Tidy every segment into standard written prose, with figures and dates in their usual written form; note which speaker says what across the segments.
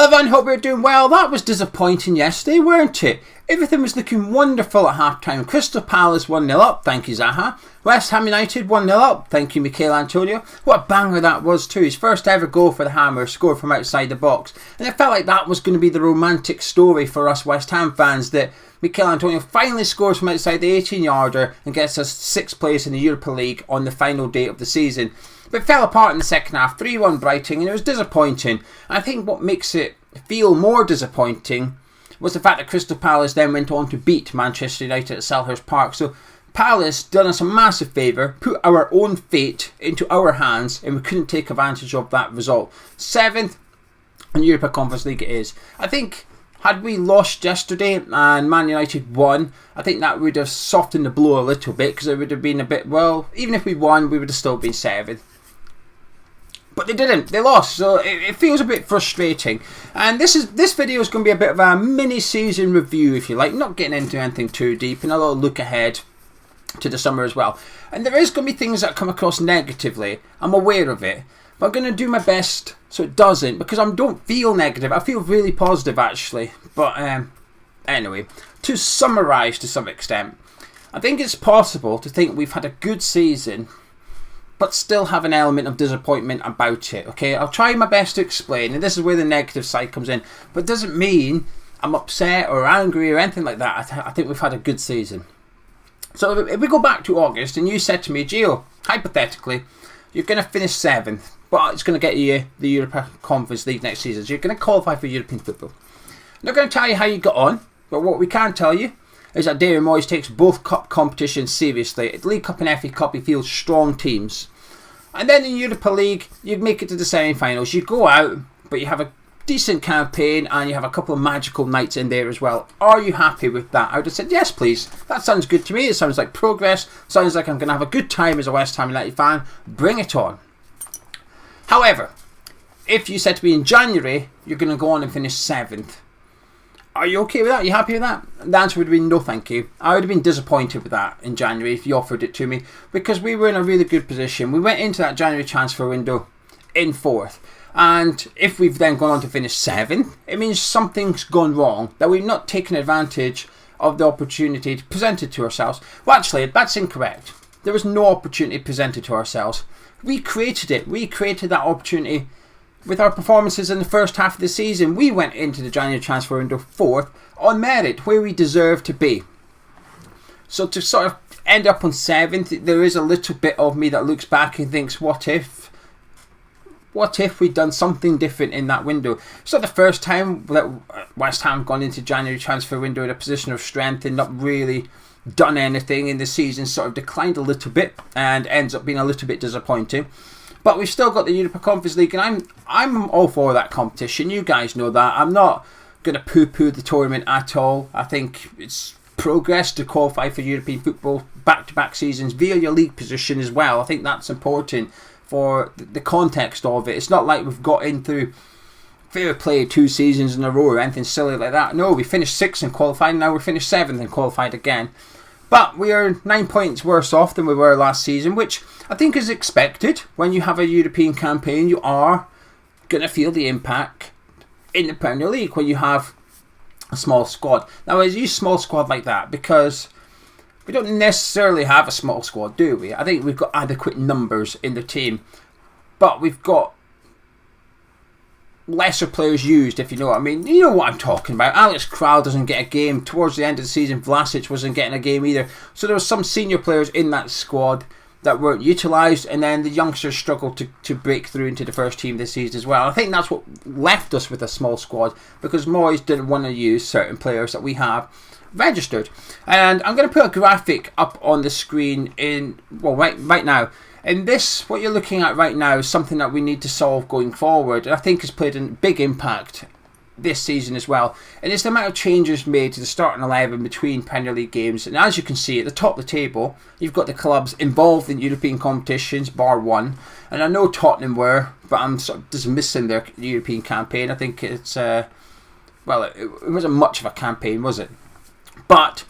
Speaker 1: Hello everyone, hope you're doing well. That was disappointing yesterday, weren't it? Everything was looking wonderful at half-time. Crystal Palace 1-0 up, thank you Zaha. West Ham United 1-0 up, thank you Mikel Antonio. What a banger that was too. His first ever goal for the Hammer, scored from outside the box. And it felt like that was going to be the romantic story for us West Ham fans, that Mikel Antonio finally scores from outside the 18-yarder and gets us 6th place in the Europa League on the final day of the season. But it fell apart in the second half, 3-1 Brighton, and it was disappointing. I think what makes it feel more disappointing was the fact that Crystal Palace then went on to beat Manchester United at Selhurst Park. So Palace done us a massive favour, put our own fate into our hands, and we couldn't take advantage of that result. 7th in Europa Conference League it is. I think had we lost yesterday and Man United won, I think that would have softened the blow a little bit, because it would have been a bit, well, even if we won, we would have still been 7th. But they didn't, they lost, so it feels a bit frustrating. And this video is going to be a bit of a mini season review, if you like, not getting into anything too deep, and a little look ahead to the summer as well. And there is going to be things that come across negatively, I'm aware of it, but I'm going to do my best so it doesn't, because I don't feel negative, I feel really positive actually. But anyway, to summarise to some extent, I think it's possible to think we've had a good season but still have an element of disappointment about it, okay? I'll try my best to explain, and this is where the negative side comes in, but it doesn't mean I'm upset or angry or anything like that. I think we've had a good season. So if we go back to August, and you said to me, Gio, hypothetically, you're going to finish 7th, but it's going to get you the Europa Conference League next season, so you're going to qualify for European football. I'm not going to tell you how you got on, but what we can tell you is that David Moyes takes both cup competitions seriously. At League Cup and FA Cup, he fields strong teams. And then in Europa League, you make it to the semi-finals. You go out, but you have a decent campaign and you have a couple of magical nights in there as well. Are you happy with that? I would have said, yes, please. That sounds good to me. It sounds like progress. Sounds like I'm going to have a good time as a West Ham United fan. Bring it on. However, if you said to me in January, you're going to go on and finish 7th, are you okay with that? Are you happy with that? The answer would have been no thank you. I would have been disappointed with that in January if you offered it to me, because we were in a really good position. We went into that January transfer window in 4th, and if we've then gone on to finish 7th, it means something's gone wrong, that we've not taken advantage of the opportunity presented to ourselves. Well, actually, that's incorrect. There was no opportunity presented to ourselves. We created it. We created that opportunity with our performances in the first half of the season. We went into the January transfer window 4th on merit, where we deserve to be. So to sort of end up on 7th, there is a little bit of me that looks back and thinks, what if we'd done something different in that window? It's not the first time that West Ham gone into January transfer window in a position of strength and not really done anything in the season, sort of declined a little bit and ends up being a little bit disappointing. But we've still got the Europa Conference League, and I'm all for that competition. You guys know that. I'm not going to poo-poo the tournament at all. I think it's progress to qualify for European football back-to-back seasons via your league position as well. I think that's important for the context of it. It's not like we've got in through fair play 2 seasons in a row or anything silly like that. No, we finished 6th and qualified, and now we're finished 7th and qualified again. But we are 9 points worse off than we were last season, which I think is expected. When you have a European campaign, you are going to feel the impact in the Premier League when you have a small squad. Now, I use small squad like that because we don't necessarily have a small squad, do we? I think we've got adequate numbers in the team, but we've got lesser players used, if you know what I mean. You know what I'm talking about. Alex Kral doesn't get a game. Towards the end of the season, Vlasic wasn't getting a game either. So there were some senior players in that squad that weren't utilised, and then the youngsters struggled to break through into the first team this season as well. I think that's what left us with a small squad, because Moyes didn't want to use certain players that we have registered. And I'm going to put a graphic up on the screen right now. And this, what you're looking at right now, is something that we need to solve going forward, and I think has played a big impact this season as well. And it's the amount of changes made to the starting 11 between Premier League games. And as you can see at the top of the table, you've got the clubs involved in European competitions, bar 1. And I know Tottenham were, but I'm sort of dismissing their European campaign. I think it's it wasn't much of a campaign, was it? But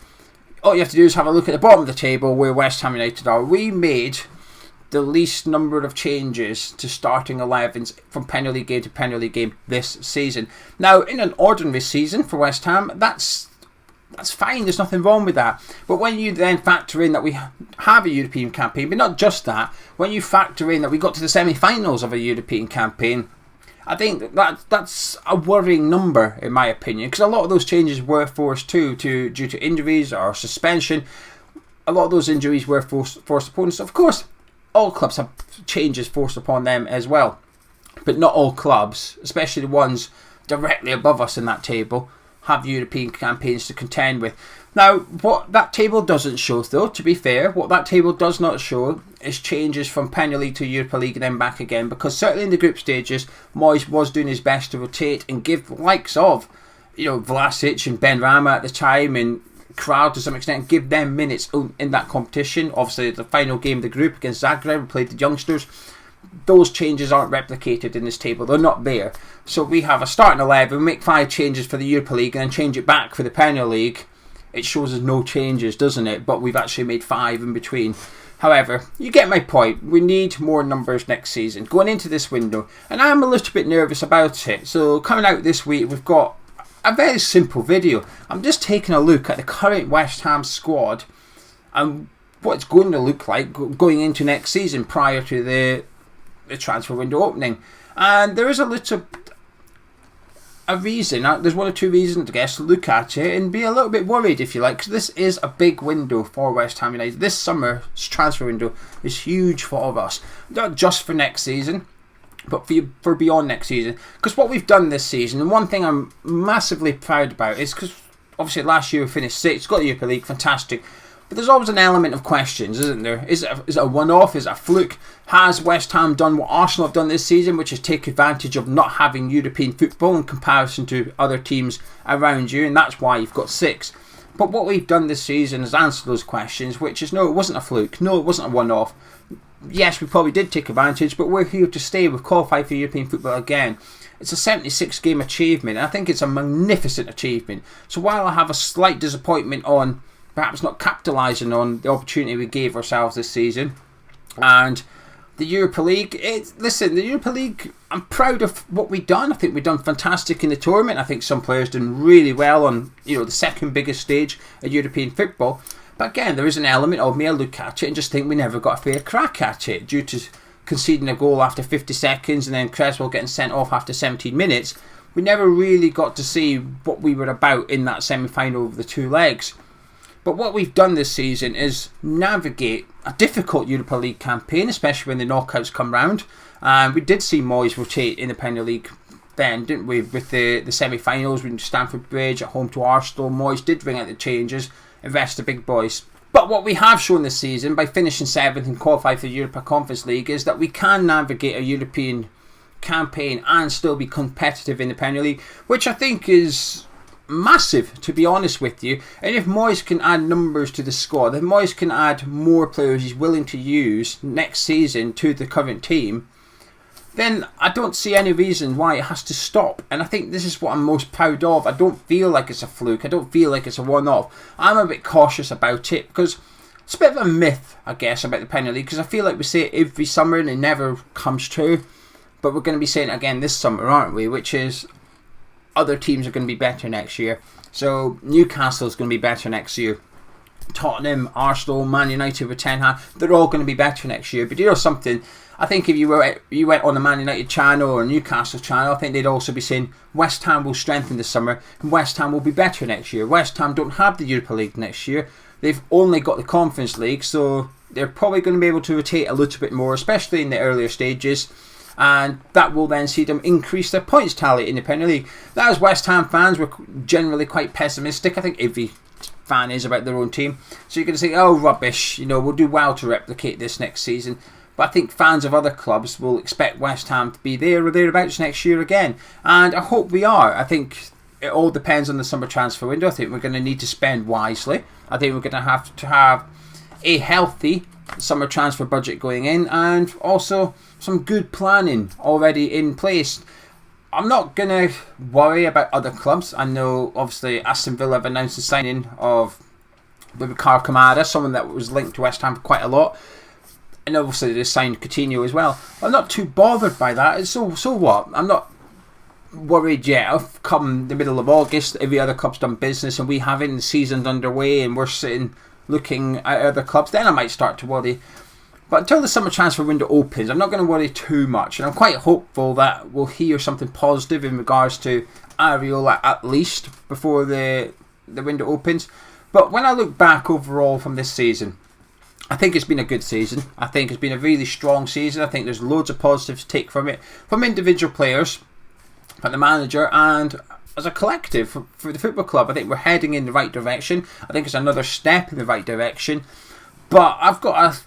Speaker 1: all you have to do is have a look at the bottom of the table where West Ham United are. We made the least number of changes to starting 11s from Premier League game to Premier League game this season. Now, in an ordinary season for West Ham, that's fine, there's nothing wrong with that. But when you then factor in that we have a European campaign, but not just that, when you factor in that we got to the semi-finals of a European campaign, I think that's a worrying number, in my opinion, because a lot of those changes were forced due to injuries or suspension. A lot of those injuries were forced upon us. Of course, all clubs have changes forced upon them as well, but not all clubs, especially the ones directly above us in that table, have European campaigns to contend with. Now, what that table doesn't show, though, to be fair, what that table does not show is changes from Premier League to Europa League and then back again, because certainly in the group stages, Moyes was doing his best to rotate and give the likes of, Vlasic and Ben Rama at the time, and Crowd to some extent, give them minutes in that competition. Obviously, the final game of the group against Zagreb, we played the youngsters. Those changes aren't replicated in this table. They're not there. So we have a starting 11, we make 5 changes for the Europa League and then change it back for the Premier League. It shows us no changes, doesn't it? But we've actually made 5 in between. However, you get my point. We need more numbers next season going into this window, and I'm a little bit nervous about it. So coming out this week, we've got a very simple video. I'm just taking a look at the current West Ham squad and what it's going to look like going into next season prior to the transfer window opening. And there is a reason, there's 1 or 2 reasons, I guess, to look at it and be a little bit worried, if you like, because this is a big window for West Ham United. This summer's transfer window is huge for us, not just for next season, but for beyond next season. Because what we've done this season, and one thing I'm massively proud about, is because obviously last year we finished 6th, got the Europa League, fantastic. But there's always an element of questions, isn't there? Is it a one-off? Is it a fluke? Has West Ham done what Arsenal have done this season, which is take advantage of not having European football in comparison to other teams around you, and that's why you've got 6? But what we've done this season is answer those questions, which is no, it wasn't a fluke. No, it wasn't a one-off. Yes, we probably did take advantage, but we're here to stay. We've qualified for European football again. It's a 76-game achievement, and I think it's a magnificent achievement. So while I have a slight disappointment on perhaps not capitalising on the opportunity we gave ourselves this season, and the Europa League, the Europa League, I'm proud of what we've done. I think we've done fantastic in the tournament. I think some players done really well on the second biggest stage of European football. But again, there is an element of me, I look at it and just think we never got a fair crack at it due to conceding a goal after 50 seconds and then Creswell getting sent off after 17 minutes. We never really got to see what we were about in that semi-final of the 2 legs. But what we've done this season is navigate a difficult Europa League campaign, especially when the knockouts come round. And we did see Moyes rotate in the Premier League then, didn't we? With the semi-finals, with Stamford Bridge at home to Arsenal, Moyes did bring out the changes and rest the big boys. But what we have shown this season, by finishing 7th and qualifying for the Europa Conference League, is that we can navigate a European campaign and still be competitive in the Premier League, which I think is massive, to be honest with you. And if Moyes can add numbers to the squad, if Moyes can add more players he's willing to use next season to the current team, then I don't see any reason why it has to stop. And I think this is what I'm most proud of. I don't feel like it's a fluke. I don't feel like it's a one-off. I'm a bit cautious about it because it's a bit of a myth, I guess, about the Premier League, because I feel like we say it every summer and it never comes true. But we're going to be saying it again this summer, aren't we? Which is other teams are going to be better next year. So Newcastle's going to be better next year. Tottenham, Arsenal, Man United with Ten Hag, they're all going to be better next year. But you know something? I think if you went on the Man United channel or Newcastle channel, I think they'd also be saying West Ham will strengthen this summer and West Ham will be better next year. West Ham don't have the Europa League next year. They've only got the Conference League, so they're probably going to be able to rotate a little bit more, especially in the earlier stages. And that will then see them increase their points tally in the Premier League. Now, as West Ham fans, we're generally quite pessimistic. I think every fan is about their own team. So you're going to say, oh, rubbish, we'll do well to replicate this next season. But I think fans of other clubs will expect West Ham to be there or thereabouts next year again. And I hope we are. I think it all depends on the summer transfer window. I think we're going to need to spend wisely. I think we're going to have a healthy summer transfer budget going in, and also some good planning already in place. I'm not going to worry about other clubs. I know obviously Aston Villa have announced the signing of Ricardo Kamada, someone that was linked to West Ham for quite a lot. And obviously they signed Coutinho as well. I'm not too bothered by that. So what? I'm not worried yet. Come the middle of August, every other club's done business and we haven't. The season's underway and we're sitting looking at other clubs. Then I might start to worry. But until the summer transfer window opens, I'm not going to worry too much. And I'm quite hopeful that we'll hear something positive in regards to Areola at least before the window opens. But when I look back overall from this season, I think it's been a good season. I think it's been a really strong season. I think there's loads of positives to take from it, from individual players, from the manager, and as a collective for the football club. I think we're heading in the right direction. I think it's another step in the right direction. But I've got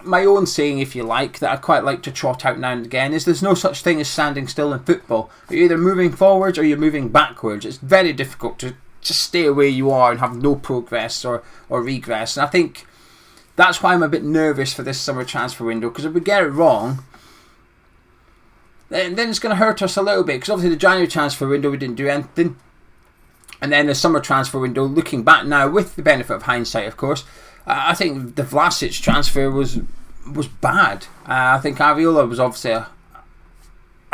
Speaker 1: my own saying, if you like, that I quite like to trot out now and again, is there's no such thing as standing still in football. You're either moving forwards or you're moving backwards. It's very difficult to just stay where you are and have no progress or regress. And I think that's why I'm a bit nervous for this summer transfer window, because if we get it wrong, then it's going to hurt us a little bit, because obviously the January transfer window we didn't do anything, and then the summer transfer window, looking back now with the benefit of hindsight of course, I think the Vlasic transfer was bad. I think Areola was obviously a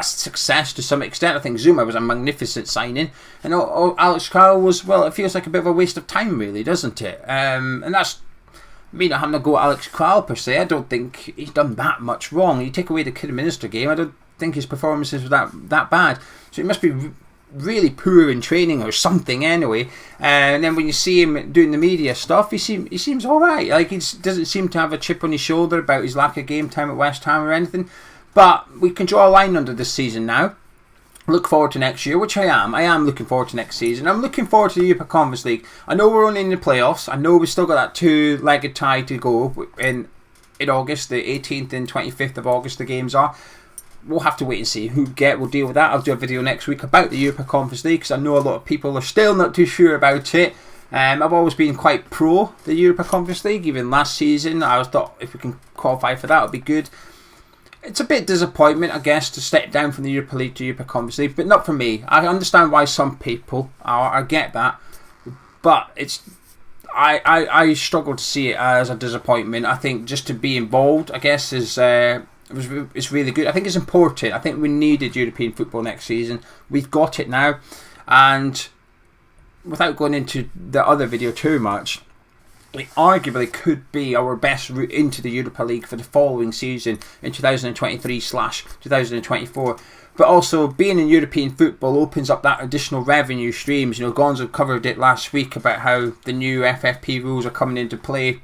Speaker 1: success to some extent. I think Zuma was a magnificent signing, and Alex Carroll was, well, it feels like a bit of a waste of time really, doesn't it? And that's me not having to go at Alex Carroll per se. I don't think he's done that much wrong. You take away the Kidderminster game, I don't think his performances were that bad. So he must be really poor in training or something anyway. And then when you see him doing the media stuff, he seems alright. Like, he doesn't seem to have a chip on his shoulder about his lack of game time at West Ham or anything. But we can draw a line under this season now. Look forward to next year, which I am. I am looking forward to next season. I'm looking forward to the Europa Conference League. I know we're only in the playoffs. I know we've still got that two-legged tie to go in August. The 18th and 25th of August the games are. We'll have to wait and see who we'll deal with that. I'll do a video next week about the Europa Conference League, because I know a lot of people are still not too sure about it. I've always been quite pro the Europa Conference League. Even last season, I thought if we can qualify for that, it would be good. It's a bit disappointment, I guess, to step down from the Europa League to Europa Conference League, but not for me. I understand why some people are. I get that, but I struggle to see it as a disappointment. I think just to be involved, I guess, is it's really good. I think it's important. I think we needed European football next season. We've got it now, and without going into the other video too much, it arguably could be our best route into the Europa League for the following season in 2023/2024. But also, being in European football opens up that additional revenue streams. You know, Gonzo covered it last week about how the new FFP rules are coming into play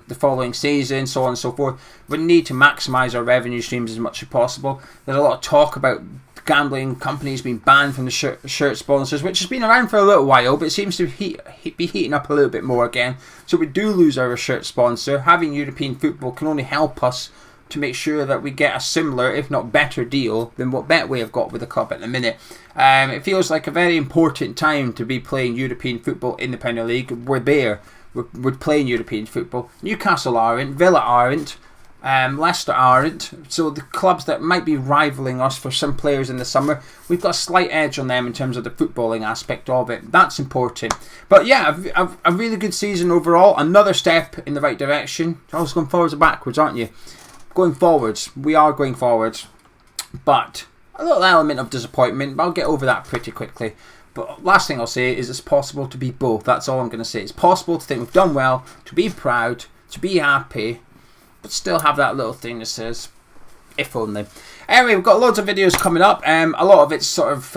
Speaker 1: the following season, so on and so forth. We need to maximise our revenue streams as much as possible. There's a lot of talk about gambling companies being banned from the shirt sponsors, which has been around for a little while, but it seems to be heating up a little bit more again. So we do lose our shirt sponsor. Having European football can only help us to make sure that we get a similar, if not better, deal than what Betway have got with the club at the minute. It feels like a very important time to be playing European football in the Premier League. We're there. We're playing European football. Newcastle aren't. Villa aren't. Leicester aren't. So the clubs that might be rivaling us for some players in the summer, we've got a slight edge on them in terms of the footballing aspect of it. That's important. But yeah, a really good season overall. Another step in the right direction. You're always going forwards and backwards, aren't you? Going forwards. We are going forwards. But a little element of disappointment, but I'll get over that pretty quickly. But last thing I'll say is it's possible to be both. That's all I'm going to say. It's possible to think we've done well, to be proud, to be happy, but still have that little thing that says, if only. Anyway, we've got loads of videos coming up. A lot of it's sort of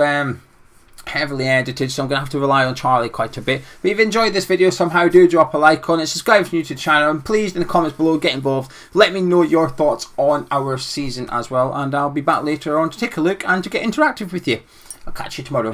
Speaker 1: heavily edited, so I'm going to have to rely on Charlie quite a bit. But if you've enjoyed this video somehow, do drop a like on it, subscribe if you're new to the channel, and please in the comments below get involved. Let me know your thoughts on our season as well, and I'll be back later on to take a look and to get interactive with you. I'll catch you tomorrow.